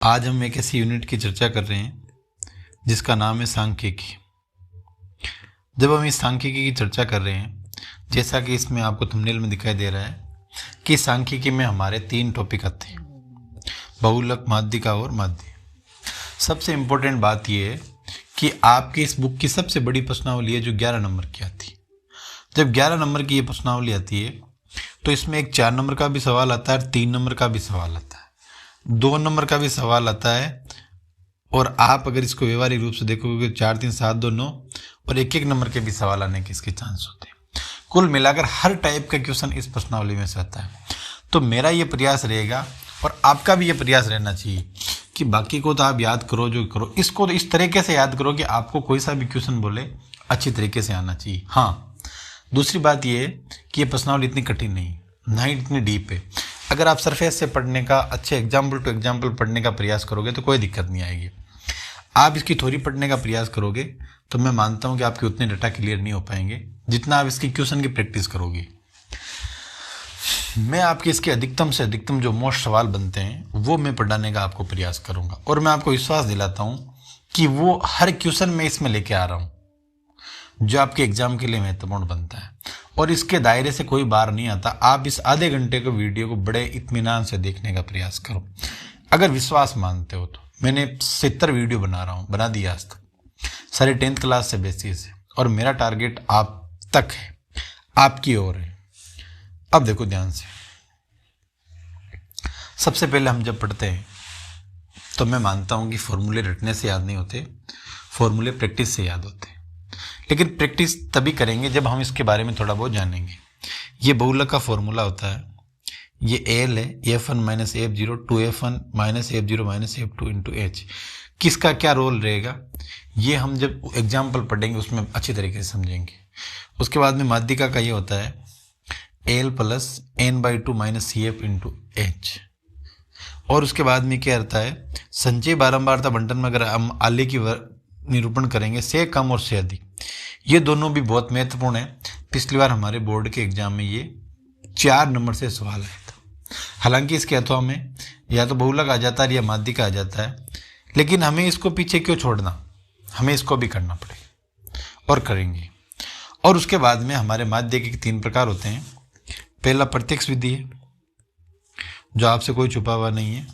आज हम एक ऐसी यूनिट की चर्चा कर रहे हैं जिसका नाम है सांख्यिकी। जब हम इस सांख्यिकी की चर्चा कर रहे हैं, जैसा कि इसमें आपको थंबनेल में दिखाई दे रहा है कि सांख्यिकी में हमारे 3 टॉपिक आते हैं, बहुलक, माध्यिका और माध्य। सबसे इम्पोर्टेंट बात यह है कि आपकी इस बुक की सबसे बड़ी प्रश्नावली है जो 11 नंबर की आती है। जब 11 नंबर की ये प्रश्नावली आती है तो इसमें एक 4 नंबर का भी सवाल आता है, 3 नंबर का भी सवाल आता है, 2 नंबर का भी सवाल आता है। और आप अगर इसको व्यवहारिक रूप से देखोगे 4, 3, 7, 2, 9 और 1 नंबर के भी सवाल आने के इसके चांस होते हैं। कुल मिलाकर हर टाइप का क्वेश्चन इस प्रश्नावली में से आता है। तो मेरा ये प्रयास रहेगा और आपका भी ये प्रयास रहना चाहिए कि बाकी को तो आप याद करो जो करो, इसको तो इस तरीके से याद करो कि आपको कोई सा भी क्वेश्चन बोले अच्छी तरीके से आना चाहिए। हाँ, दूसरी बात ये है कि ये प्रश्नावली इतनी कठिन नहीं, ना ही इतनी डीप है। अगर आप सरफेस से पढ़ने का, अच्छे एग्जाम्पल टू एग्जाम्पल पढ़ने का प्रयास करोगे तो कोई दिक्कत नहीं आएगी। आप इसकी थ्योरी पढ़ने का प्रयास करोगे तो मैं मानता हूं कि आपके उतने डाटा क्लियर नहीं हो पाएंगे जितना आप इसकी क्वेश्चन की प्रैक्टिस करोगे। मैं आपके इसके अधिकतम से अधिकतम जो मोस्ट सवाल बनते हैं वो मैं पढ़ाने का आपको प्रयास करूंगा और मैं आपको विश्वास दिलाता हूं कि वो हर क्वेश्चन मैं इसमें लेके आ रहा हूं जो आपके एग्जाम के लिए महत्वपूर्ण बनता है और इसके दायरे से कोई बाहर नहीं आता। आप इस आधे घंटे के वीडियो को बड़े इत्मीनान से देखने का प्रयास करो। अगर विश्वास मानते हो तो मैंने 70 वीडियो बना दिया आज तक, सारे 10th क्लास से बेसिस है और मेरा टारगेट आप तक है, आपकी ओर है। अब देखो ध्यान से, सबसे पहले हम जब पढ़ते हैं तो मैं मानता हूं कि फॉर्मूले रटने से याद नहीं होते, फॉर्मूले प्रैक्टिस से याद होते हैं। लेकिन प्रैक्टिस तभी करेंगे जब हम इसके बारे में थोड़ा बहुत जानेंगे। ये बहुलक का फॉर्मूला होता है, ये एल है, f1 minus f0 2f1 minus f0 minus f2 into h। किसका क्या रोल रहेगा ये हम जब एग्जाम्पल पढ़ेंगे उसमें अच्छी तरीके से समझेंगे। उसके बाद में माध्यिका का ये होता है l plus n/2 minus cf into h। और उसके बाद में क्या रहता है, संचय बारंबारता बंटन में अगर हम आले की निरूपण करेंगे से कम और से अधिक, ये दोनों भी बहुत महत्वपूर्ण है। पिछली बार हमारे बोर्ड के एग्जाम में ये 4 नंबर से सवाल आया था। हालांकि इसके अथवा में या तो बहुलक आ जाता है या माध्यिका आ जाता है, लेकिन हमें इसको पीछे क्यों छोड़ना, हमें इसको भी करना पड़ेगा और करेंगे। और उसके बाद में हमारे माध्य के 3 प्रकार होते हैं। पहला प्रत्यक्ष विधि है जो आपसे कोई छुपा हुआ नहीं है,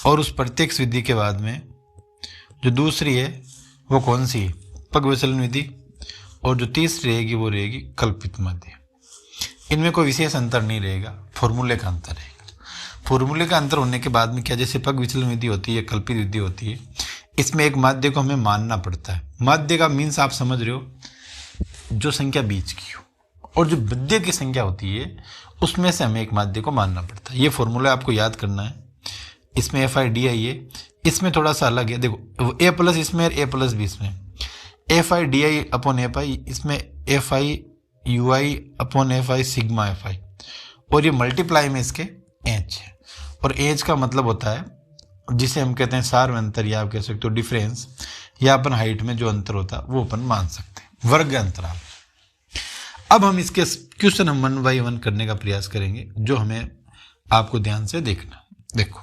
और उस प्रत्यक्ष विधि के बाद में जो दूसरी है वो कौन सी है, पग विचलन विधि, और जो तीसरी रहेगी वो रहेगी कल्पित माध्य। इनमें कोई विशेष अंतर नहीं रहेगा, फॉर्मूले का अंतर रहेगा। फॉर्मूले का अंतर होने के बाद में क्या, जैसे पग विचलन विधि होती है, कल्पित विधि होती है, इसमें एक माध्य को हमें मानना पड़ता है। माध्य का मीन्स आप समझ रहे हो, जो संख्या बीच की हो, और जो विद्य की संख्या होती है उसमें से हमें एक माध्य को मानना पड़ता है। ये फॉर्मूला आपको याद करना है। इसमें FI/DI है, इसमें थोड़ा सा अलग है। देखो A प्लस इसमें और A प्लस भी इसमें, FI/DI अपॉन FI, इसमें FI/UI upon FI sigma FI, और ये मल्टीप्लाई में इसके H है। और H का मतलब होता है जिसे हम कहते हैं सार्व अंतर, या आप कह सकते हो डिफरेंस, या अपन हाइट में जो अंतर होता है वो अपन मान सकते हैं, वर्ग अंतराल। अब हम इसके क्वेश्चन हम 1 by 1 करने का प्रयास करेंगे जो हमें आपको ध्यान से देखना। देखो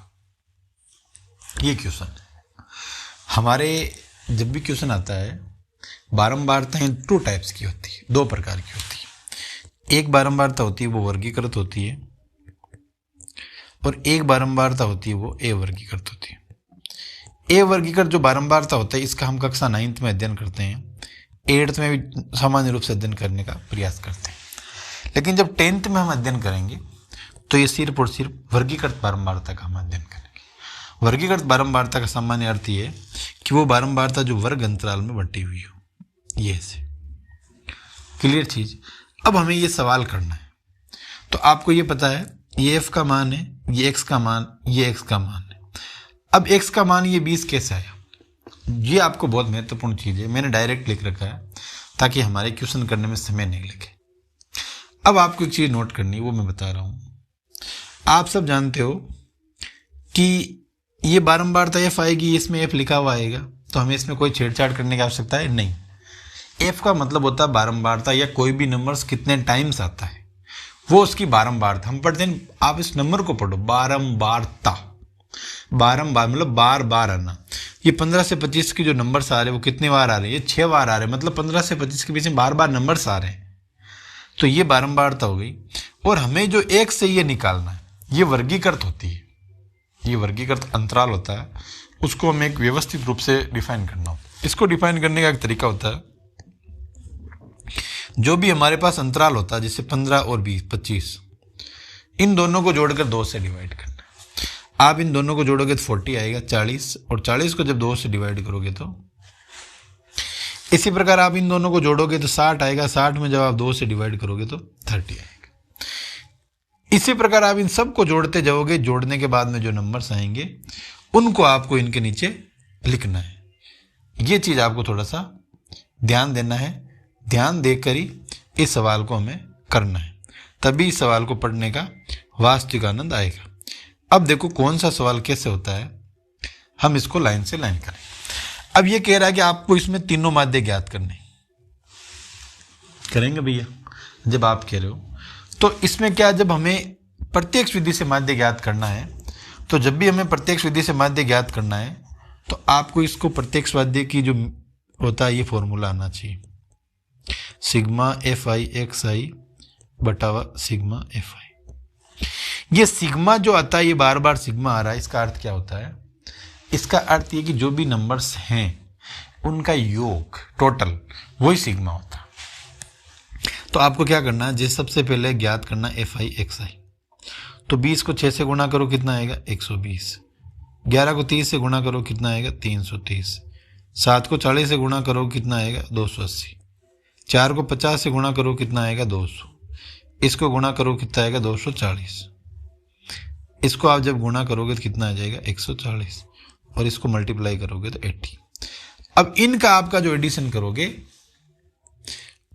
ये क्वेश्चन हमारे जब भी क्वेश्चन आता है, बारंबारताएं 2 टाइप्स की होती है, 2 प्रकार की होती है। एक बारंबारता होती है वो वर्गीकृत होती है, और एक बारंबारता होती है वो अवर्गीकृत होती है। अवर्गीकृत जो बारंबारता होता है इसका हम कक्षा 9th में अध्ययन करते हैं, 8th में भी सामान्य रूप से अध्ययन करने का प्रयास करते हैं। लेकिन जब 10th में हम अध्ययन करेंगे तो ये सिर्फ और सिर्फ वर्गीकृत बारंबारता का हम अध्ययन करेंगे। वर्गीकृत बारंबारता का सामान्य अर्थ ये है कि वो बारंबारता जो वर्ग अंतराल में बंटी हुई हो, ये से क्लियर चीज। अब हमें ये सवाल करना है, तो आपको ये पता है ये f का मान है, ये x का मान, ये x का मान है। अब x का मान ये 20 कैसे आया, ये आपको बहुत महत्वपूर्ण चीज है। मैंने डायरेक्ट लिख रखा है ताकि हमारे क्वेश्चन करने में समय नहीं लगे। अब आपको एक चीज नोट करनी है, वो मैं बता रहा हूं। आप सब जानते हो कि ये बारंबारता f आएगी, इसमें f लिखा हुआ आएगा, तो हमें इसमें कोई छेड़छाड़ करने की आवश्यकता है नहीं। f का मतलब होता है बारंबारता, या कोई भी नंबर्स कितने टाइम्स आता है वो उसकी बारंबारता। हम पढ़ते हैं, आप इस नंबर को पढ़ो, बारंबारता। बारंबार मतलब बार बार आना। ये 15 से 25 के जो नंबर्स आ रहे हैं वो कितने बार आ रहे हैं? ये 6 बार आ रहे हैं, मतलब 15 से 25 के बीच में बार बार नंबर्स आ रहे हैं, तो ये बारंबारता हो गई। और हमें जो एक से ये निकालना है, ये वर्गीकृत होती है, ये वर्गीकृत अंतराल होता है, उसको हमें एक व्यवस्थित रूप से डिफाइन करना होता है। इसको डिफाइन करने का एक तरीका होता है, जो भी हमारे पास अंतराल होता है, जैसे 15 और 20 25, इन दोनों को जोड़कर 2 से डिवाइड करना है। आप इन दोनों को जोड़ोगे तो 40 आएगा, 40, और 40 को जब 2 से डिवाइड करोगे तो इसी प्रकार आप इन दोनों को जोड़ोगे तो 60 आएगा, 60 में जब आप 2 से डिवाइड करोगे तो 30 आएगा। इसी प्रकार आप इन सब को जोड़ते जाओगे, जोड़ने के बाद में जो नंबर्स आएंगे उनको आपको इनके नीचे लिखना है। ये चीज आपको थोड़ा सा ध्यान देना है, ध्यान देकर ही इस सवाल को हमें करना है, तभी इस सवाल को पढ़ने का वास्तविक आनंद आएगा। अब देखो कौन सा सवाल कैसे होता है, हम इसको लाइन से लाइन करें। अब ये कह रहा है कि आपको इसमें तीनों माध्य ज्ञात करने, करेंगे भैया जब आप कह रहे हो, तो इसमें क्या, जब हमें प्रत्यक्ष विधि से माध्य ज्ञात करना है, तो जब भी हमें प्रत्यक्ष विधि से माध्य ज्ञात करना है तो आपको इसको प्रत्यक्ष माध्य की जो होता है ये फॉर्मूला आना चाहिए, sigma F I X I बटावा सिग्मा एफ आई। ये सिग्मा जो आता है, ये बार बार सिग्मा आ रहा है, इसका अर्थ क्या होता है? इसका अर्थ ये कि जो भी नंबर्स हैं उनका योग टोटल वही सिग्मा होता है। तो आपको क्या करना है, जैसे सबसे पहले ज्ञात करना एफ आई एक्स आई, तो 20 को 6 से गुणा करो कितना आएगा? 120। 11 को 30 से गुणा करो कितना आएगा? 330। 7 को 40 से गुणा करो कितना आएगा? 280। 4 को 50 से गुणा करो कितना आएगा? 200। इसको गुणा करो कितना आएगा? 240। इसको आप जब गुणा करोगे तो कितना आ जाएगा? 140, और इसको मल्टीप्लाई करोगे तो 80। अब इनका आपका जो एडिशन करोगे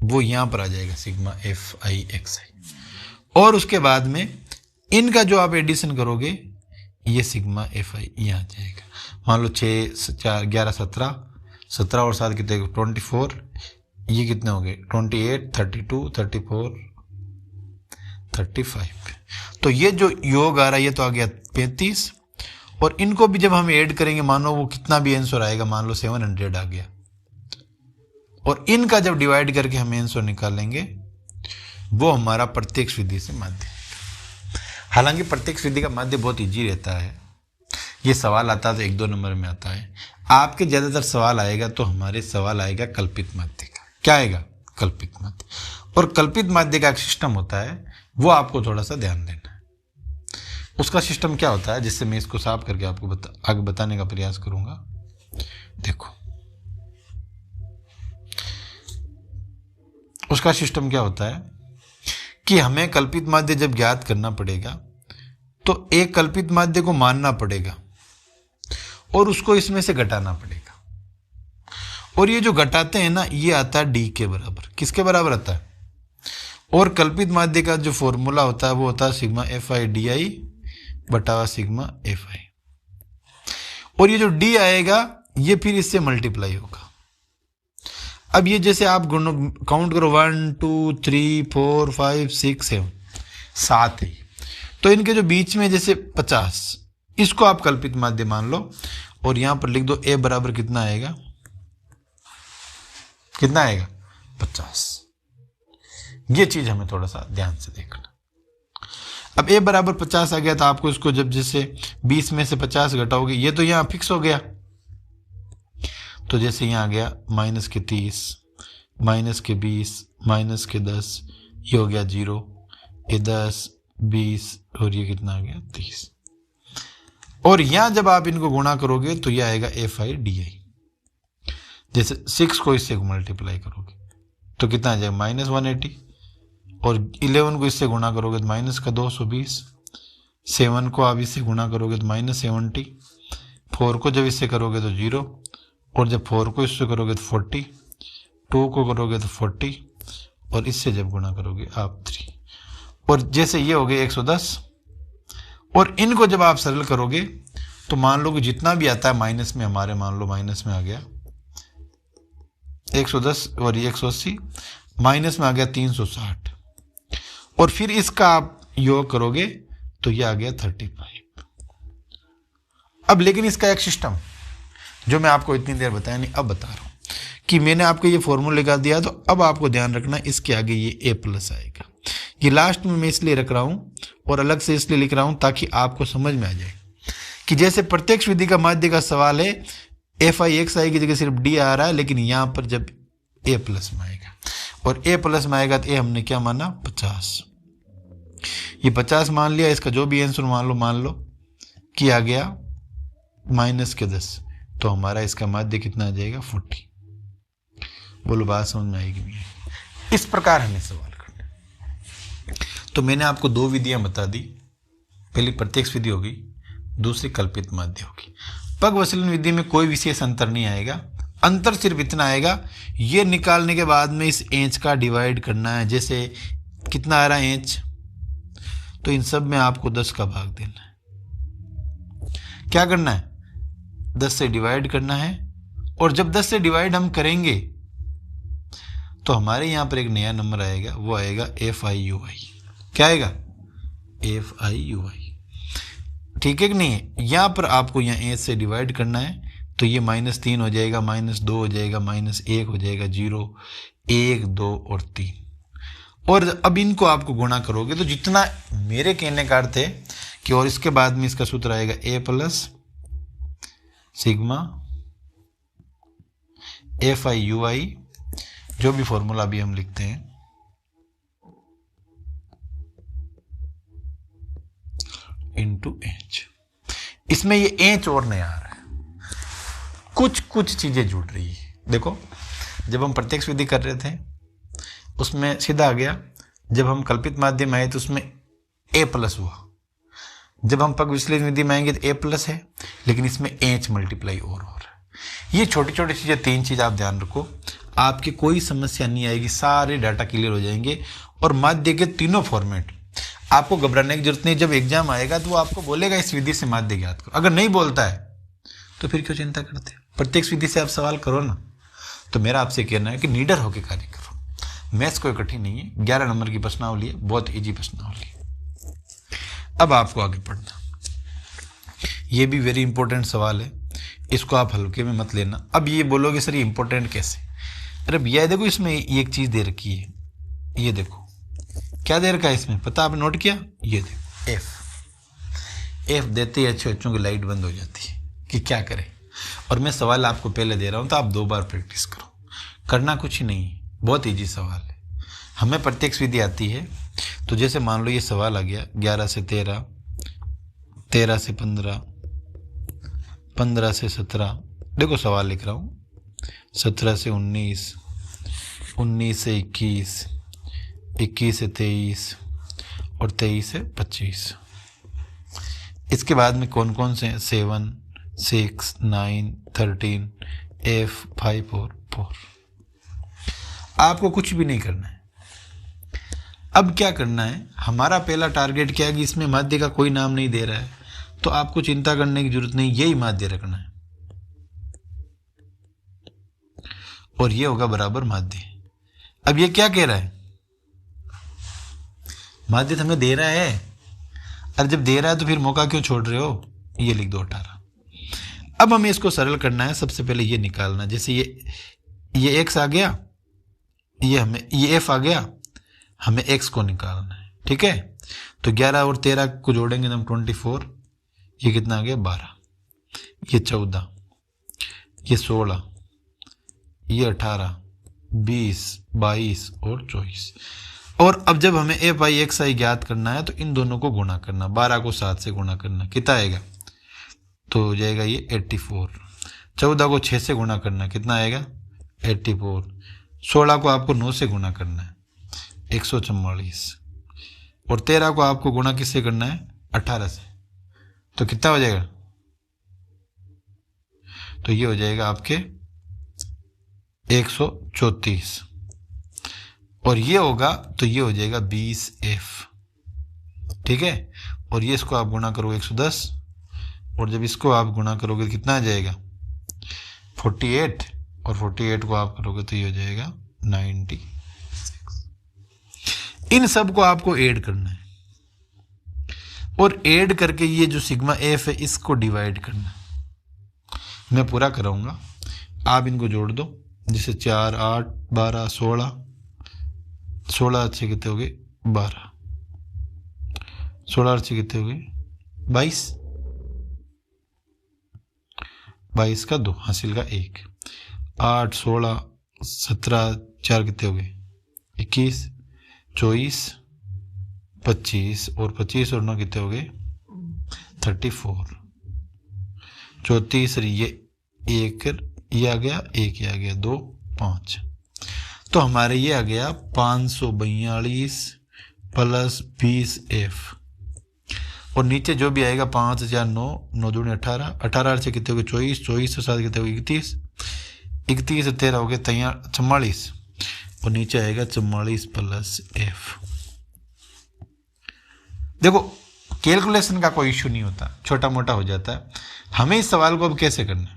वो यहां पर आ जाएगा सिग्मा एफ आई एक्स आई, और उसके बाद में इनका जो आप एडिशन करोगे ये सिग्मा एफ आई यहाँ आ जाएगा। मान लो 6 4 11 17, 17 और 7 कितने? 24, ये कितने हो गए? 28, 32, 34, 35। तो ये जो योग आ रहा है ये तो आ गया 35, और इनको भी जब हम ऐड करेंगे, मानो वो कितना भी आंसर आएगा, मान लो 700 आ गया, और इनका जब डिवाइड करके हम आंसर निकालेंगे वो हमारा प्रत्यक्ष विधि से माध्य। हालांकि प्रत्यक्ष विधि का माध्य बहुत इजी रहता है, ये सवाल आता तो 1-2 नंबर में आता है। आपके ज्यादातर सवाल आएगा तो हमारे सवाल आएगा कल्पित माध्य का। क्या आएगा? कल्पित माध्य। और कल्पित माध्य का एक सिस्टम होता है, वो आपको थोड़ा सा ध्यान देना है। उसका सिस्टम क्या होता है, जिससे मैं इसको साफ करके आपको आगे बताने का प्रयास करूंगा। देखो उसका सिस्टम क्या होता है कि हमें कल्पित माध्य जब ज्ञात करना पड़ेगा तो एक कल्पित माध्य को मानना पड़ेगा और उसको इसमें से घटाना पड़ेगा, और ये जो घटाते हैं ना ये आता है डी के बराबर। किसके बराबर आता है? और कल्पित माध्य का जो फॉर्मूला होता है वो होता है sigma F I D I बटावा सिग्मा एफ आई, और ये जो डी आएगा ये फिर इससे मल्टीप्लाई होगा। अब ये जैसे आप काउंट करो 1 2 3 4 5 6 7 7 है, तो इनके जो बीच में जैसे 50, इसको आप कल्पित माध्य मान लो, और यहां पर लिख दो ए बराबर कितना आएगा? कितना आएगा? 50। ये चीज हमें थोड़ा सा ध्यान से देखना। अब ए बराबर 50 आ गया, तो आपको इसको जब जैसे 20 में से 50 घटाओगे, ये तो यहां फिक्स हो गया, तो जैसे यहां आ गया माइनस के 30, माइनस के 20, माइनस के 10, ये हो गया 0, ये 10 20, और ये कितना आ गया? 30। और यहां जब आप इनको गुणा करोगे तो ये आएगा एफ आई डी आई। जैसे 6 को इससे मल्टीप्लाई करोगे तो कितना आ जाएगा? -180, और 11 को इससे गुणा करोगे तो माइनस का 220, 7 को आप इससे गुणा करोगे तो -70, 4 को जब इससे करोगे तो 0, और जब 4 को इससे करोगे तो 40, 2 को करोगे तो 40, और इससे जब गुणा करोगे आप 3, और जैसे ये हो गए 110, और इनको जब आप सरल करोगे तो मान लो कि जितना भी आता है माइनस में, हमारे मान लो माइनस में आ गया 110, और ये 180, माइनस में आ गया 360, और फिर इसका आप योग करोगे तो ये आ गया 35। अब लेकिन इसका एक सिस्टम जो मैं आपको इतनी देर बताया नहीं, अब बता रहा हूँ कि मैंने आपको ये फॉर्मूला लगा दिया, तो अब आपको ध्यान रखना इसके आगे ये ए प्लस आएगा। ये लास्ट में मैं इसलिए रख रहा हूँ और अलग से इसलिए लिख रहा हूँ ताकि आपको समझ में आ जाए कि जैसे प्रत्यक्ष विधि का माध्य का सवाल है, एफ आई एक्स आई की जगह सिर्फ डी आ रहा है, लेकिन यहाँ पर जब ए प्लस में आएगा और ए प्लस में आएगा तो ए हमने क्या माना 50, ये 50 मान लिया, इसका जो भी आंसर मान लो कि आ गया माइनस के 10, तो हमारा इसका माध्य कितना आ जाएगा 40। बोलो बात समझ में आएगी नहीं? इस प्रकार हमें सवाल करना है। तो मैंने आपको दो विधियां बता दी, पहली प्रत्यक्ष विधि होगी, दूसरी कल्पित माध्य होगी। पग वसलन विधि में कोई विशेष अंतर नहीं आएगा, अंतर सिर्फ इतना आएगा, ये निकालने के बाद में इस एंच का डिवाइड करना है। जैसे कितना आ रहा है एंच, तो इन सब में आपको 10 का भाग देना है। क्या करना है, 10 से डिवाइड करना है, और जब 10 से डिवाइड हम करेंगे तो हमारे यहाँ पर एक नया नंबर आएगा, वो आएगा एफ आई यू आई। क्या आएगा, एफ आई यू आई। ठीक है कि नहीं है? यहाँ पर आपको यहाँ ए से डिवाइड करना है, तो ये -3 हो जाएगा, -2 हो जाएगा, -1 हो जाएगा, 0, 1, 2 और 3। और अब इनको आपको गुणा करोगे तो जितना, मेरे कहने का अर्थ है कि, और इसके बाद में इसका सूत्र आएगा A plus sigma F I U I, जो भी फॉर्मूला अभी हम लिखते हैं, इंटू एच। इसमें ये एच और नहीं आ रहा है, कुछ चीजें जुड़ रही है। देखो, जब हम प्रत्यक्ष विधि कर रहे थे उसमें सीधा आ गया, जब हम कल्पित माध्यम आए तो उसमें ए प्लस हुआ, जब हम पग विश्लेषण विधि में आएंगे तो ए प्लस है, लेकिन इसमें एच मल्टीप्लाई और हो रहा है। ये छोटी छोटी चीजें, 3 चीज आप ध्यान रखो, आपकी कोई समस्या नहीं आएगी, सारे डाटा क्लियर हो जाएंगे। और माध्य के तीनों फॉर्मेट, आपको घबराने की जरूरत नहीं। जब एग्जाम आएगा तो वो आपको बोलेगा इस विधि से माध्य ज्ञात करो, अगर नहीं बोलता है तो फिर क्यों चिंता करते हैं, प्रत्यक्ष विधि से आप सवाल करो ना। तो मेरा आपसे कहना है कि नीडर होकर कार्य करो। मैथ्स कोई कठिन नहीं है, 11 नंबर की प्रश्नावली है, बहुत ईजी प्रश्नावली है। अब आपको आगे पढ़ना, ये भी वेरी इंपॉर्टेंट सवाल है, इसको आप हल्के में मत लेना। अब ये बोलोगे सर ये इंपॉर्टेंट कैसे, अरे भैया देखो इसमें ये एक चीज दे रखी है, ये देखो क्या दे रखा है इसमें, पता आपने नोट किया, ये देखो एफ देते ही अच्छे बच्चों की लाइट बंद हो जाती है कि क्या करें। और मैं सवाल आपको पहले दे रहा हूं तो आप 2 बार प्रैक्टिस करो, करना कुछ ही नहीं, बहुत ईजी सवाल है। हमें प्रत्यक्ष विधि आती है, तो जैसे मान लो ये सवाल आ गया 11 से 13, 13 से 15, 15 से 17, देखो सवाल लिख रहा हूँ, 17 से 19, 19 से 21, 21 से 23 और 23 से 25। इसके बाद में कौन कौन से, 7, 6, 9, 13, F, 5 और 4। आपको कुछ भी नहीं करना है। अब क्या करना है, हमारा पहला टारगेट क्या है कि इसमें माध्य का कोई नाम नहीं दे रहा है, तो आपको चिंता करने की जरूरत नहीं, यही माध्य रखना है और ये होगा बराबर माध्य। अब ये क्या कह रहा है, माध्य तो हमें दे रहा है, और जब दे रहा है तो फिर मौका क्यों छोड़ रहे हो, ये लिख दो 18। अब हमें इसको सरल करना है, सबसे पहले ये निकालना, जैसे ये x आ गया, ये f आ गया, हमें x को निकालना है, ठीक है। तो 11 और 13 को जोड़ेंगे तो हम 24, ये कितना आ गया 12, ये 14, ये 16, ये 18, 20, 22 और 24। और अब जब हमें एफ आई एक्स आई ज्ञात करना है तो इन दोनों को गुणा करना, 12 को 7 से गुणा करना, कितना आएगा, तो हो जाएगा ये 84। 14 को 6 से गुणा करना, कितना आएगा 84। 16 को आपको 9 से गुणा करना है, 144। और 13 को आपको गुणा किससे करना है, 18 से, तो कितना हो जाएगा, तो ये हो जाएगा आपके 134। और ये होगा तो ये हो जाएगा 20F, ठीक है। और ये इसको आप गुणा करोगे 110, और जब इसको आप गुणा करोगे तो कितना आ जाएगा 48, और 48 को आप करोगे तो ये हो जाएगा 96। इन सब को आपको ऐड करना है, और ऐड करके ये जो सिग्मा एफ है इसको डिवाइड करना है। मैं पूरा कराऊंगा, आप इनको जोड़ दो। जैसे 4 8 12 16, 16 अच्छे कितने हो गए 12, 16 अच्छे कितने हो गए 22, 22 का 2 हासिल का 1, 8 16 17 4 कितने हो गए 21, 24 25 और 25 और 9 कितने हो गए 34, 34 ये एक ये आ गया, एक ये आ गया, 2 5, तो हमारे ये आ गया 542 प्लस 20F, और नीचे जो भी आएगा 5 4 9 9 दूनी 18, 18 से कितने हो गए 24, 24 से 7 कितने हो गए 31, 31 से 13 हो गए 44, और नीचे आएगा 44 प्लस F। देखो कैलकुलेशन का कोई इशू नहीं होता, छोटा मोटा हो जाता है। हमें इस सवाल को अब कैसे करना है,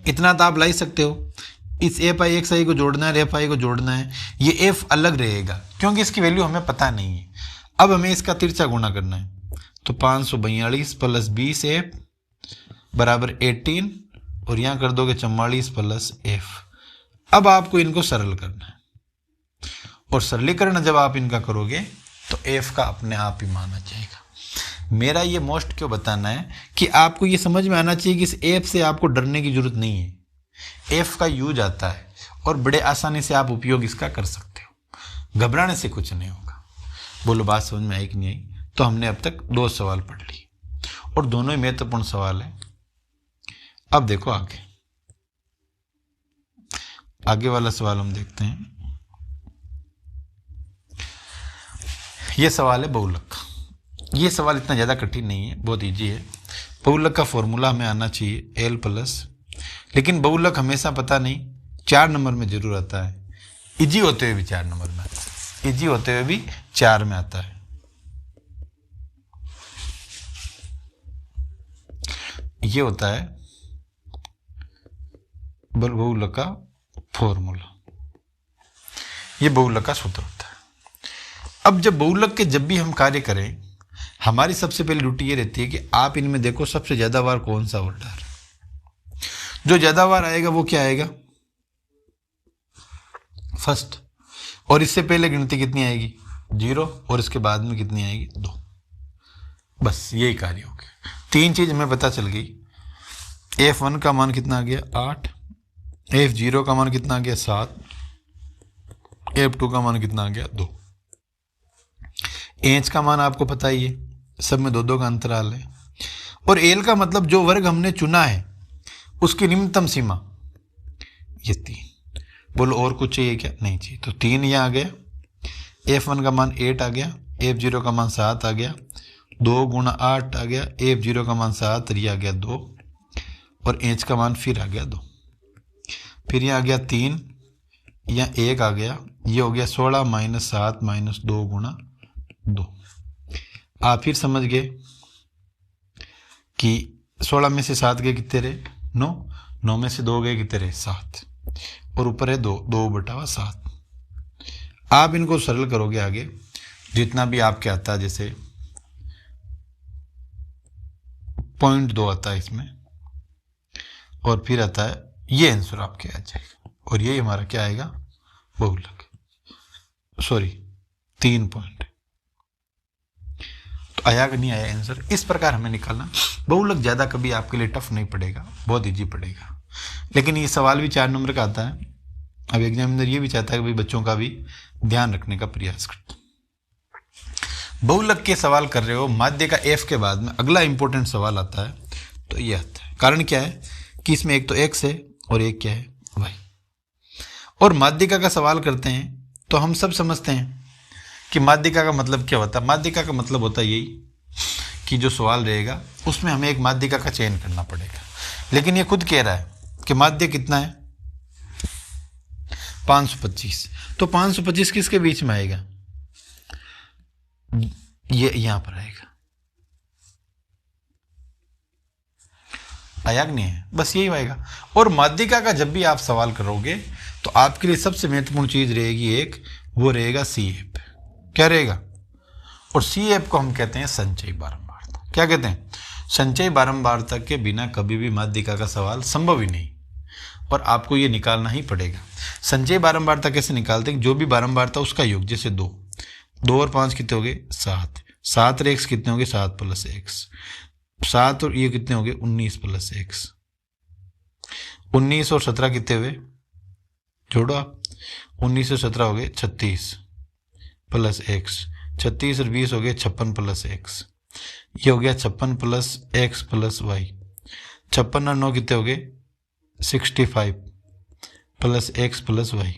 इतना तो आप ला ही सकते हो। इस FI को जोड़ना है, FI को जोड़ना है, ये F अलग रहेगा क्योंकि इसकी वैल्यू हमें पता नहीं है। अब हमें इसका तिरछा गुणा करना है, तो 542 प्लस 20F बराबर 18, और यहाँ कर दोगे 44 प्लस F। अब आपको इनको सरल करना है, और सरलीकरण जब आप इनका करोगे तो F का अपने आप ही मान आ जाएगा। मेरा ये मोस्ट क्यों बताना है कि आपको ये समझ में आना चाहिए कि इस F से आपको डरने की जरूरत नहीं है। F का यूज आता है और बड़े आसानी से आप उपयोग इसका कर सकते हो, घबराने से कुछ नहीं होगा। बोलो बात समझ में आई कि नहीं आई? तो हमने अब तक 2 सवाल पढ़ लिए और दोनों ही महत्वपूर्ण सवाल है। अब देखो आगे वाला सवाल हम देखते हैं। ये सवाल है बहुलक। ये सवाल इतना ज़्यादा कठिन नहीं है, बहुत इजी है। बहुलक का फॉर्मूला हमें आना चाहिए L प्लस, लेकिन बहुलक हमेशा पता नहीं 4 नंबर में जरूर आता है, इजी होते हुए भी 4 नंबर में आता है, इजी होते हुए भी 4 में आता है। ये होता है बहुलक का फॉर्मूला, ये बहुलक का सूत्र होता है। अब जब बहुलक के जब भी हम कार्य करें, हमारी सबसे पहली ड्यूटी ये रहती है कि आप इनमें देखो सबसे ज्यादा बार कौन सा वर्ड आ रहा है। जो ज्यादा बार आएगा वो क्या आएगा फर्स्ट, और इससे पहले गिनती कितनी आएगी 0, और इसके बाद में कितनी आएगी 2। बस यही कार्य हो गया। 3 चीज हमें पता चल गई। F1 का मान कितना आ गया 8, F0 का मान कितना आ गया 7, F2 का मान कितना आ गया 2। एच का मान आपको पता ही है, सब में 2 2 का अंतराल है। और एल का मतलब जो वर्ग हमने चुना है उसकी निम्नतम सीमा ये 3। बोलो और कुछ चाहिए क्या? नहीं चाहिए। तो 3 यहाँ आ गया, F1 का मान 8 आ गया, F0 का मान 7 आ गया, 2 गुणा 8 आ गया, F0 का मान 7 ये आ गया 2, और एच का मान फिर आ गया 2। फिर यहाँ आ गया 3, यहाँ 1 आ गया, ये हो गया 16 माइनस 7 माइनस 2 गुणा 2। आप फिर समझ गए कि 16 में से 7 गए कितने रहे 9, 9 में से 2 गए कितने रहे 7, और ऊपर है 2, 2/7। आप इनको सरल करोगे आगे जितना भी आपके आता है, जैसे 0.2 आता है इसमें, और फिर आता है ये आंसर आपके आ जाएगा, और यही हमारा क्या आएगा बहुलक, सॉरी 3 पॉइंट। तो आया कि नहीं आया आंसर? इस प्रकार हमें निकालना। बहुलक ज़्यादा कभी आपके लिए टफ नहीं पड़ेगा, बहुत इजी पड़ेगा। लेकिन ये सवाल भी 4 नंबर का आता है। अब एग्जामिनर ये भी चाहता है कि भाई बच्चों का भी ध्यान रखने का प्रयास करें। बहुलक के सवाल कर रहे हो, माध्य का एफ के बाद में अगला इंपॉर्टेंट सवाल आता है, तो ये आता है। कारण क्या है कि इसमें एक तो एक्स है और एक क्या है वाई। और माध्यिका का सवाल करते हैं तो हम सब समझते हैं कि माध्यिका का मतलब क्या होता है। माध्यिका का मतलब होता है यही कि जो सवाल रहेगा उसमें हमें एक माध्यिका का चयन करना पड़ेगा। लेकिन ये खुद कह रहा है कि माध्य कितना है 525। तो 525 किसके बीच में आएगा? ये यहां पर आएगा। आया कि नहीं है? बस यही आएगा। और माध्यिका का जब भी आप सवाल करोगे तो आपके लिए सबसे महत्वपूर्ण चीज रहेगी एक, वो रहेगा CF। क्या रहेगा? और CF को हम कहते हैं संचयी बारंबारता। क्या कहते हैं? संचयी बारंबारता के बिना कभी भी माध्यिका का सवाल संभव ही नहीं, और आपको ये निकालना ही पड़ेगा। संचयी बारंबारता कैसे निकालते हैं? जो भी बारंबारता उसका योग, जैसे 2 और 5 कितने हो गए? 7 और x कितने हो गए? 7 + x। 7 और ये कितने हो गए? 19 + x। 19 और 17 कितने हुए? जोड़ो आप। 19 और 17 हो गए 36 + x। 36 और 20 हो गए 56 + x। ये हो गया 56 + x + y। 56 और 9 कितने हो गए? 65 + x + y।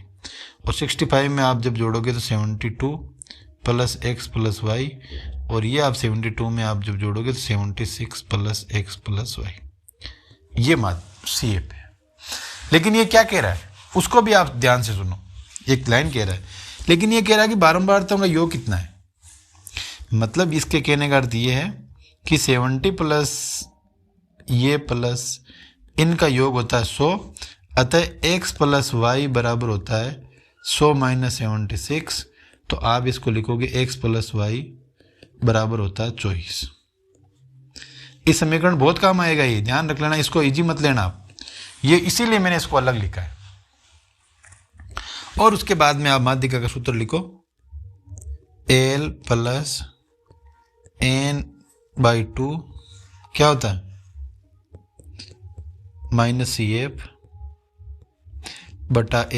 और 65 में आप जब जोड़ोगे तो 72 + x + y, और ये आप 72 में आप जब जोड़ोगे तो 76 + x + y। ये CF है। लेकिन ये क्या कह रहा है उसको भी आप ध्यान से सुनो। एक लाइन कह रहा है, लेकिन ये कह रहा है कि बारंबारताओं का योग कितना है। मतलब इसके कहने का अर्थ ये है कि 70 प्लस ये प्लस इनका योग होता है 100, अतः x + y बराबर होता है 100 - 76। तो आप इसको लिखोगे x + y बराबर होता है 24। इस समीकरण बहुत काम आएगा, ये ध्यान रख लेना, इसको इजी मत लेना आप, ये इसीलिए मैंने इसको अलग लिखा है। और उसके बाद में आप माध्यिका का सूत्र लिखो, L + n/2 क्या होता है? -CF /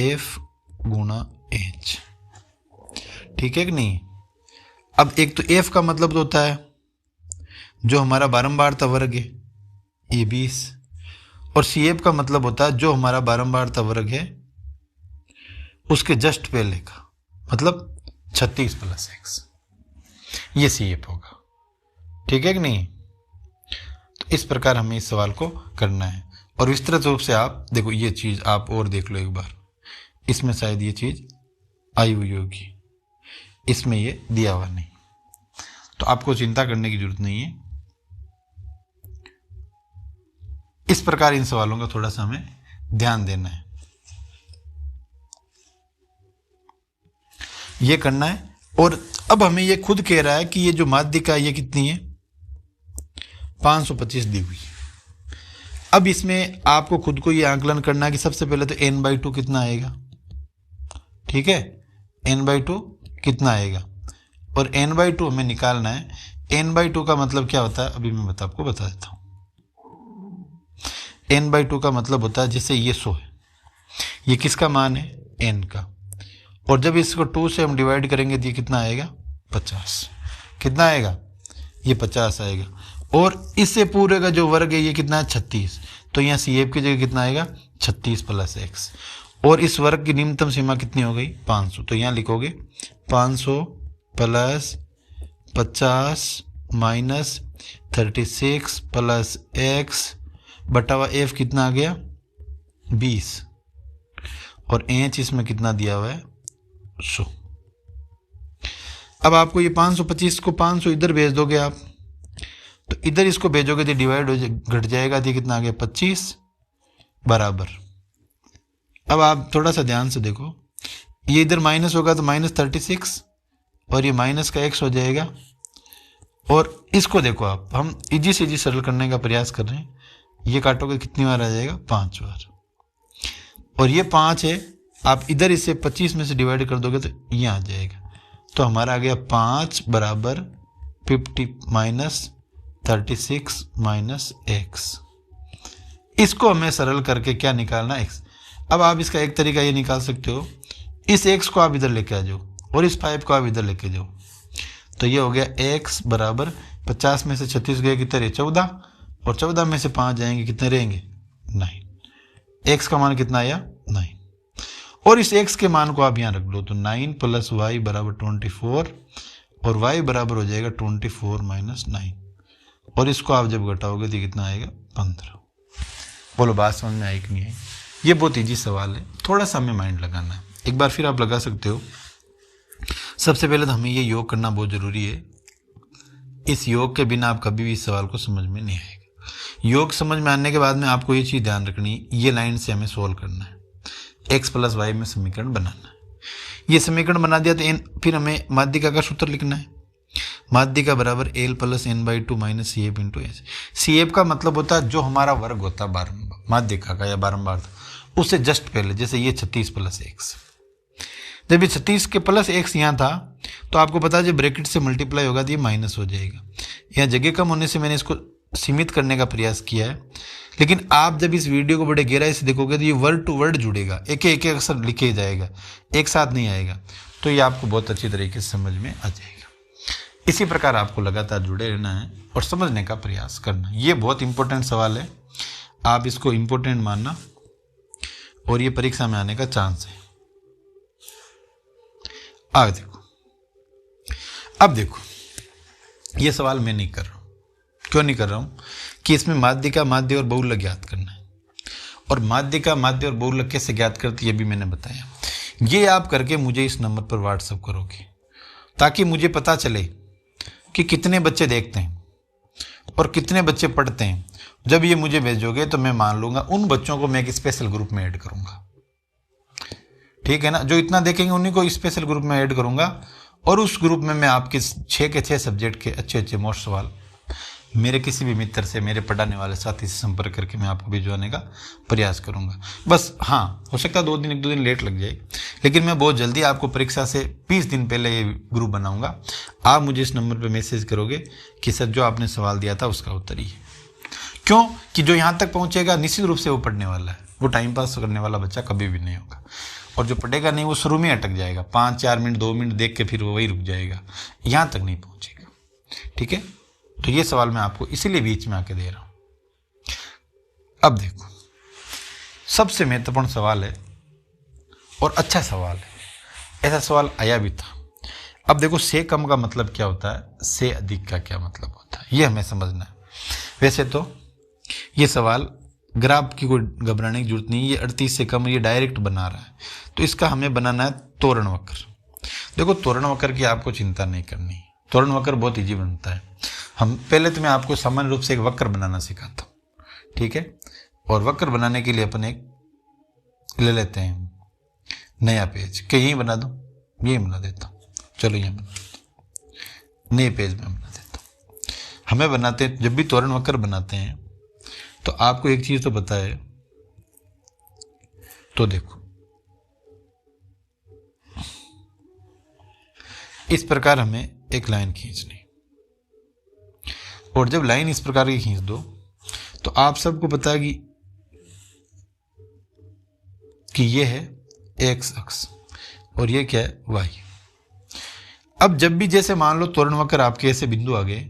F × H। ठीक है कि नहीं? अब एक तो F का मतलब होता है जो हमारा बारंबारता वर्ग है, ये 20, और CF का मतलब होता है जो हमारा बारंबारता वर्ग है उसके जस्ट पहले का, मतलब 36 + x। ये CF होगा। ठीक है कि नहीं? तो इस प्रकार हमें इस सवाल को करना है, और विस्तृत रूप से आप देखो, ये चीज़ आप और देख लो एक बार, इसमें शायद ये चीज़ आई हुई होगी, इसमें ये दिया हुआ नहीं, तो आपको चिंता करने की जरूरत नहीं है। इस प्रकार इन सवालों का थोड़ा सा हमें ध्यान देना है, ये करना है। और अब हमें ये खुद कह रहा है कि ये जो माध्यिका ये कितनी है? 525 दी हुई। अब इसमें आपको खुद को ये आंकलन करना है कि सबसे पहले तो n/2 कितना आएगा। ठीक है, n/2 कितना आएगा, और n/2 हमें निकालना है। n/2 का मतलब क्या होता है, अभी मैं आपको बता देता हूँ। n/2 का मतलब होता है, जैसे ये 100 है, ये किसका मान है? n का, और जब इसको 2 से हम डिवाइड करेंगे तो ये कितना आएगा? 50। कितना आएगा? ये 50 आएगा। और इससे पूरे का जो वर्ग है ये कितना है? 36। तो यहाँ CF की जगह कितना आएगा? 36 + x। और इस वर्ग की न्यूनतम सीमा कितनी हो गई? 500। तो यहाँ लिखोगे 500 + 50 - 36 + x बटा f कितना आ गया? 20। और h इसमें कितना दिया हुआ है? 100। अब आपको ये 525 को 500 इधर भेज दोगे आप, तो इधर इसको भेजोगे तो डिवाइड हो घट जाएगा, तो कितना आ गया? 25 बराबर। अब आप थोड़ा सा ध्यान से देखो, ये इधर माइनस होगा तो -36, और ये माइनस का x हो जाएगा। और इसको देखो आप, हम इजी से इजी सरल करने का प्रयास कर रहे हैं। ये काटोगे कितनी बार आ जाएगा? 5 बार। और ये 5 है, आप इधर इसे 25 में से डिवाइड कर दोगे तो ये आ जाएगा। तो हमारा आ गया 5 बराबर 50 - 36 - x। इसको हमें सरल करके क्या निकालना? x। अब आप इसका एक तरीका ये निकाल सकते हो, इस x को आप इधर लेके आ जाओ और इस 5 को आप इधर लेके जाओ, तो ये हो गया x बराबर 50 में से 36 गए कितने? 14, और 14 में से 5 जाएंगे कितने रहेंगे? 9। x का मान कितना आया? 9। और इस x के मान को आप यहाँ रख लो, तो 9 + y बराबर 24, और y बराबर हो जाएगा 24 - 9। और इसको आप जब घटाओगे तो कितना आएगा? 15। बोलो बात समझ में आई कि नहीं आई? ये बहुत ईजी सवाल है, थोड़ा सा हमें माइंड लगाना है। एक बार फिर आप लगा सकते हो। सबसे पहले तो हमें ये योग करना बहुत ज़रूरी है। इस योग के बिना आप कभी भी इस सवाल को समझ में नहीं आएगा। योग समझ में आने के बाद में आपको ये चीज़ ध्यान रखनी, ये लाइन से हमें सोल्व करना है, x + y में समीकरण बनाना है। ये समीकरण बना दिया तो फिर हमें माध्यिका का सूत्र लिखना है। माध्यिका बराबर L plus N by two minus C F into H. C F का मतलब होता है जो हमारा वर्ग होता है बारंबार माध्यिका का या बारंबार उससे जस्ट पहले, जैसे ये 36 प्लस एक्स। जब ये 36 के प्लस एक्स यहाँ था तो आपको पता है जब ब्रैकेट से मल्टीप्लाई होगा तो ये माइनस हो जाएगा। यहाँ जगह कम होने से मैंने इसको सीमित करने का प्रयास किया है, लेकिन आप जब इस वीडियो को बड़े गहराई से देखोगे तो ये वर्ड टू वर्ड जुड़ेगा, एक एक अक्षर लिखे जाएगा, एक साथ नहीं आएगा। तो ये आपको बहुत अच्छी तरीके से समझ में आ जाएगा। इसी प्रकार आपको लगातार जुड़े रहना है और समझने का प्रयास करना। ये बहुत इंपॉर्टेंट सवाल है, आप इसको इंपॉर्टेंट मानना और ये परीक्षा में आने का चांस है। अब देखो ये सवाल मैं नहीं कर रहा हूँ। क्यों नहीं कर रहा हूँ? कि इसमें माध्यिका, माध्य और बहुलक ज्ञात करना है, और माध्यिका, माध्य और बहुलक कैसे ज्ञात करती है ये भी मैंने बताया। ये आप करके मुझे इस नंबर पर व्हाट्सएप करोगे ताकि मुझे पता चले कि कितने बच्चे देखते हैं और कितने बच्चे पढ़ते हैं। जब ये मुझे भेजोगे तो मैं मान लूँगा उन बच्चों को मैं एक स्पेशल ग्रुप में ऐड करूँगा। ठीक है ना? जो इतना देखेंगे उन्हीं को स्पेशल ग्रुप में ऐड करूँगा, और उस ग्रुप में मैं आपके 6 के 6 सब्जेक्ट के अच्छे अच्छे मोस्ट सवाल मेरे किसी भी मित्र से, मेरे पढ़ाने वाले साथी से संपर्क करके मैं आपको भिजवाने का प्रयास करूंगा। बस हाँ, हो सकता है 1 2 दिन लेट लग जाए, लेकिन मैं बहुत जल्दी आपको परीक्षा से 20 दिन पहले ये ग्रुप बनाऊंगा। आप मुझे इस नंबर पर मैसेज करोगे कि सर जो आपने सवाल दिया था उसका उत्तर ये। क्यों? कि जो यहाँ तक पहुँचेगा निश्चित रूप से वो पढ़ने वाला है, वो टाइम पास करने वाला बच्चा कभी भी नहीं होगा। और जो पढ़ेगा नहीं वो शुरू में अटक जाएगा, 5 4 मिनट 2 मिनट देख के फिर वो वही रुक जाएगा, यहाँ तक नहीं पहुँचेगा। ठीक है? तो ये सवाल मैं आपको इसीलिए बीच में आके दे रहा हूँ। अब देखो सबसे महत्वपूर्ण सवाल है और अच्छा सवाल है, ऐसा सवाल आया भी था। अब देखो से कम का मतलब क्या होता है, से अधिक का क्या मतलब होता है, ये हमें समझना है। वैसे तो ये सवाल ग्राफ की कोई घबराने की जरूरत नहीं, ये 38 से कम ये डायरेक्ट बना रहा है, तो इसका हमें बनाना है तोरण वक्र। देखो तोरण वक्र की आपको चिंता नहीं करनी, तोरण वक्र बहुत इजी बनता है। हम पहले तो मैं आपको सामान्य रूप से एक वक्र बनाना सिखाता हूँ, ठीक है? और वक्र बनाने के लिए अपन एक ले लेते हैं नया पेज, क्या यही बना दूँ? यही बना देता हूँ, चलो यही बना देता हूँ, नए पेज में बना देता हूँ। हमें बनाते हैं जब भी तोरण वक्र बनाते हैं तो आपको एक चीज तो पता है, तो देखो इस प्रकार हमें एक लाइन खींचनी, और जब लाइन इस प्रकार की खींच दो तो आप सबको पता है कि ये है एक्स अक्ष और ये क्या है वाई। अब जब भी जैसे मान लो तोरण वक्र आपके ऐसे बिंदु आ गए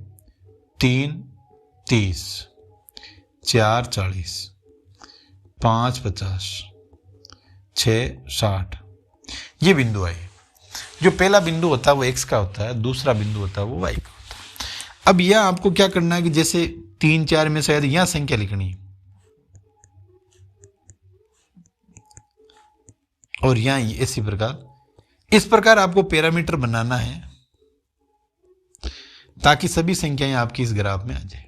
3 30 4 40 5 50 6 60 ये बिंदु आए। जो पहला बिंदु होता है वो एक्स का होता है, दूसरा बिंदु होता है वो वाई का होता है। अब यह आपको क्या करना है कि जैसे 3 4 में शायद यहां संख्या लिखनी है और यहां इसी प्रकार, इस प्रकार आपको पैरामीटर बनाना है ताकि सभी संख्याएं आपकी इस ग्राफ में आ जाए।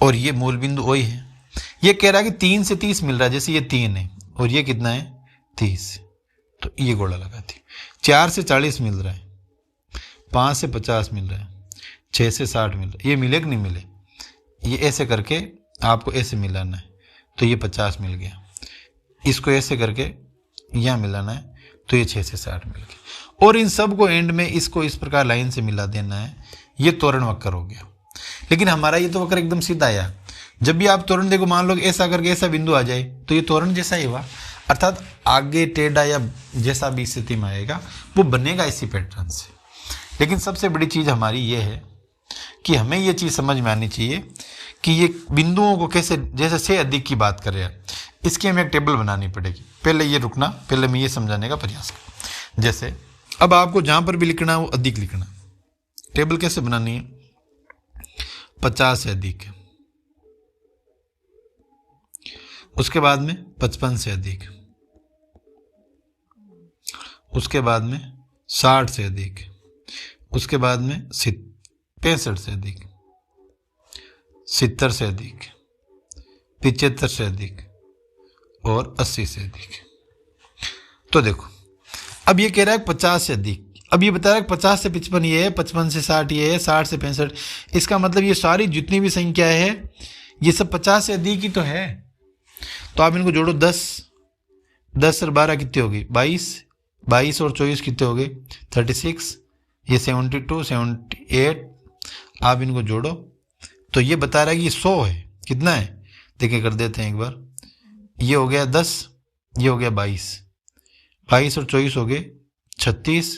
और ये मूल बिंदु वही है, ये कह रहा है कि 3 से 30 मिल रहा है, जैसे ये 3 है और ये कितना है 30, तो ये गोला लगाती। 4 से 40 मिल रहा है, 5 से 50 मिल रहा है, 6 से 60 मिल रहा है, ये मिले कि नहीं मिले? ये ऐसे करके आपको ऐसे मिलाना है, तो ये 50 मिल गया। इसको ऐसे करके यहाँ मिलाना है तो ये 6 से 60 मिल गया, और इन सब को एंड में इसको इस प्रकार लाइन से मिला देना है। ये तोरण वक्र हो गया। लेकिन हमारा ये तो वक्र एकदम सीधा आया। जब भी आप तोरण देखो, मान लो ऐसा करके ऐसा बिंदु आ जाए तो ये तोरण जैसा ही हुआ, अर्थात आगे टेढ़ा या जैसा भी स्थिति में आएगा वो बनेगा इसी पैटर्न से। लेकिन सबसे बड़ी चीज़ हमारी ये है कि हमें ये चीज़ समझ में आनी चाहिए कि ये बिंदुओं को कैसे, जैसे से अधिक की बात कर रहे हैं, इसकी हमें एक टेबल बनानी पड़ेगी। पहले ये रुकना, पहले मैं ये समझाने का प्रयास करूँ। जैसे अब आपको जहाँ पर भी लिखना है वो अधिक लिखना। टेबल कैसे बनानी है? 50 से अधिक, उसके बाद में 55 से अधिक, उसके बाद में 60 से अधिक, उसके बाद में 65 से अधिक, 70 से अधिक, 75 से अधिक और 80 से अधिक। तो देखो अब ये कह रहा है 50 से अधिक। अब ये बता रहा है 50 से 55 ये है, 55 से 60 ये है, 60 से 65। इसका मतलब ये सारी जितनी भी संख्या है ये सब 50 से अधिक ही तो है। तो आप इनको जोड़ो, 10 और 12 कितने हो गई 22, 22 और 24 कितने हो गए 36, ये 72, 78। आप इनको जोड़ो तो ये बता रहा है कि ये 100 है। कितना है देखिए, कर देते हैं एक बार। ये हो गया 10, ये हो गया 22, 22 और 24 हो गए 36,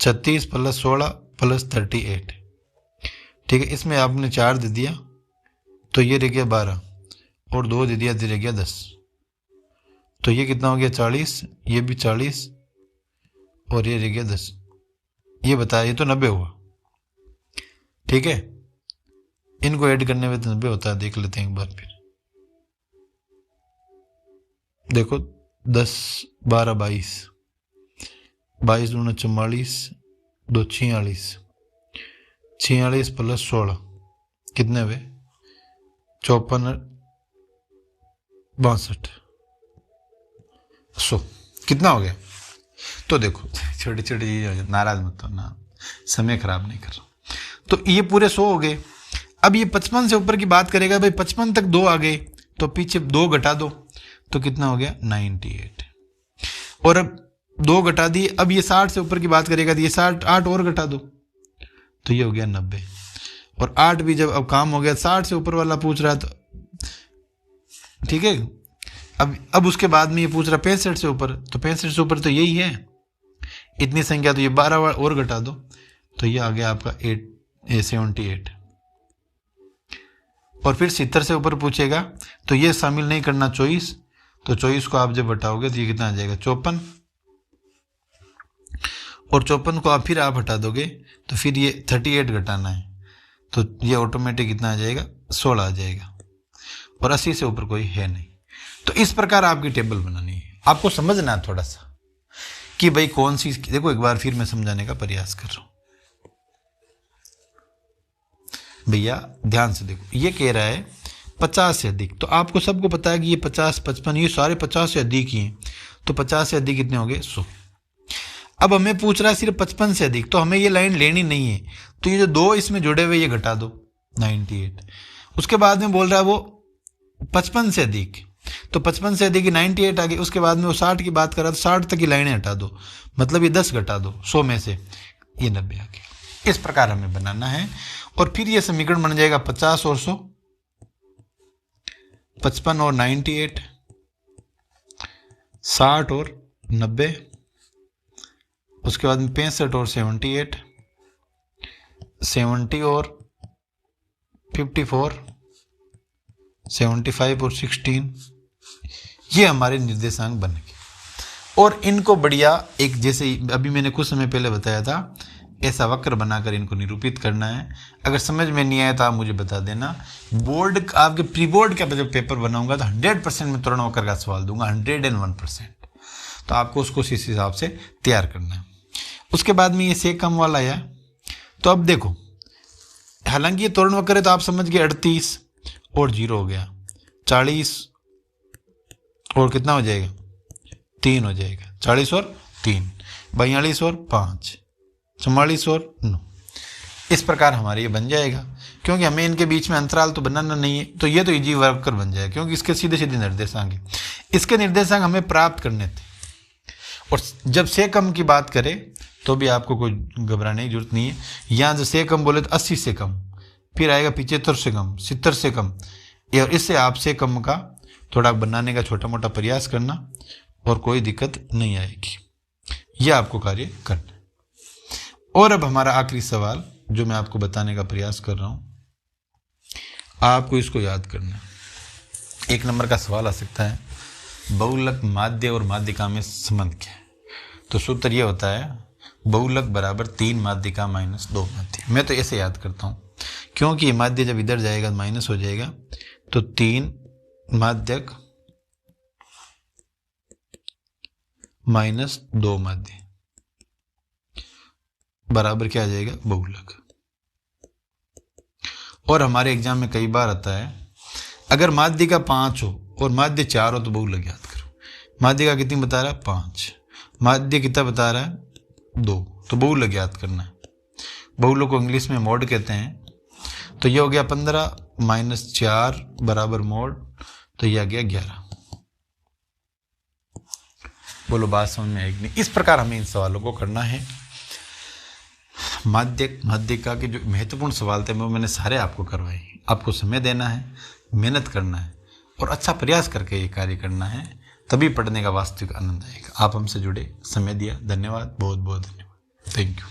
36 प्लस 16 प्लस 38। ठीक है, इसमें आपने 4 दे दिया तो ये रह गया 12 और 2 दे दिया तो रह गया 10। तो ये कितना हो गया 40, ये भी 40 और ये रह गया 10। ये बताया, ये तो 90 हुआ। ठीक है, इनको ऐड करने में तो 90 होता है। देख लेते हैं एक बार फिर। देखो 10 12 22, 22 दूना 44, 2 46, 46 प्लस 16 कितने हुए 54, 62, 100। कितना हो गया? तो देखो छोटी छोटी चीज़, नाराज मत हो ना, समय खराब नहीं कर रहा। तो ये पूरे 100 हो गए। अब ये 55 से ऊपर की बात करेगा भाई, 55 तक 2 आ गए तो पीछे 2 घटा दो तो कितना हो गया 98। और अब 2 घटा दिए, अब ये 60 से ऊपर की बात करेगा तो ये 60, 8 और घटा दो तो ये हो गया 90। और 8 भी जब अब काम हो गया, 60 से ऊपर वाला पूछ रहा है तो ठीक है। अब उसके बाद में ये पूछ रहा 65 से ऊपर, तो 65 से ऊपर तो यही है इतनी संख्या, तो ये 12 और घटा दो तो ये आ गया आपका 78। और फिर 70 से ऊपर पूछेगा तो ये शामिल नहीं करना 24, तो 24 को आप जब घटाओगे तो ये कितना आ जाएगा 54। और 54 को आप फिर आप हटा दोगे तो फिर ये 38 घटाना है तो ये ऑटोमेटिक कितना आ जाएगा 16 आ जाएगा। और 80 से ऊपर कोई है नहीं। तो इस प्रकार आपकी टेबल बनानी है। आपको समझना है थोड़ा सा कि भाई कौन सी, देखो एक बार फिर मैं समझाने का प्रयास कर रहा हूं। भैया ध्यान से देखो, ये कह रहा है 50 से अधिक, तो आपको सबको पता है कि ये 50 55 ये सारे 50 से अधिक ही हैं। तो 50 से अधिक कितने हो गए 100। अब हमें पूछ रहा है सिर्फ 55 से अधिक, तो हमें ये लाइन लेनी नहीं है। तो ये जो 2 इसमें जुड़े हुए ये घटा दो 98। उसके बाद में बोल रहा है वो 55 से अधिक, तो 55 से अधिक 98 आ गई। उसके बाद में वो 60 की बात कर रहा, तो 60 तक की लाइनें हटा दो, मतलब ये 10 घटा दो 100 में से, ये 90 आ गई। इस प्रकार हमें बनाना है। और फिर ये समीकरण बन जाएगा 50 और 100, 55 और 98, 60 और 90, उसके बाद में 65 और 78, 70 और 54, 75 और 16। ये हमारे निर्देशांक बन गए। और इनको बढ़िया एक, जैसे अभी मैंने कुछ समय पहले बताया था, ऐसा वक्र बनाकर इनको निरूपित करना है। अगर समझ में नहीं आया तो आप मुझे बता देना। बोर्ड, आपके प्री बोर्ड का जब पेपर बनाऊंगा तो 100% में त्वरण वक्र का सवाल दूंगा, 101%। तो आपको उसको इस हिसाब से तैयार करना है। उसके बाद में ये से कम वाला है। तो अब देखो, हालांकि ये त्वरण वक्र है तो आप समझ गए 38 और 0 हो गया 40 और कितना हो जाएगा 3 हो जाएगा, 40 और 3, 42 और 5, 44 और 9। इस प्रकार हमारे ये बन जाएगा। क्योंकि हमें इनके बीच में अंतराल तो बनाना नहीं है, तो ये तो इजी वक्र बन जाएगा, क्योंकि इसके सीधे सीधे निर्देशांक है। इसके निर्देशांक हमें प्राप्त करने थे। और जब से कम की बात करें तो भी आपको कोई घबराने की जरूरत नहीं है। यहाँ जो से कम बोले तो 80 से कम, फिर आएगा 75 से कम, 70 से कम। और इससे आप से कम का थोड़ा बनाने का छोटा मोटा प्रयास करना और कोई दिक्कत नहीं आएगी। यह आपको कार्य करना है। और अब हमारा आखिरी सवाल जो मैं आपको बताने का प्रयास कर रहा हूं, आपको इसको याद करना है। 1 नंबर का सवाल आ सकता है, बहुलक माध्य और माध्यिका में संबंध क्या है? तो सूत्र ये होता है बहुलक बराबर 3 माध्यिका माइनस 2 माध्य। मैं तो ऐसे याद करता हूँ, क्योंकि माध्य जब इधर जाएगा माइनस हो जाएगा, तो 3 माध्यक माइनस 2 माध्य बराबर क्या आ जाएगा बहुलक। और हमारे एग्जाम में कई बार आता है, अगर माध्यिका 5 हो और माध्य 4 हो तो बहुलक याद करो। माध्यिका कितनी बता रहा है 5, माध्य कितना बता रहा है 2, तो बहुलक याद करना है। बहुलक को इंग्लिश में मोड कहते हैं। तो ये हो गया 15 - 4 बराबर मोड, तो ये आ गया 11। बोलो बात समझ में आएगी नहीं? इस प्रकार हमें इन सवालों को करना है। माध्यिका के जो महत्वपूर्ण सवाल थे वो मैंने सारे आपको करवाए। आपको समय देना है, मेहनत करना है और अच्छा प्रयास करके ये कार्य करना है, तभी पढ़ने का वास्तविक आनंद आएगा। आप हमसे जुड़े, समय दिया, धन्यवाद, बहुत बहुत धन्यवाद। Thank you.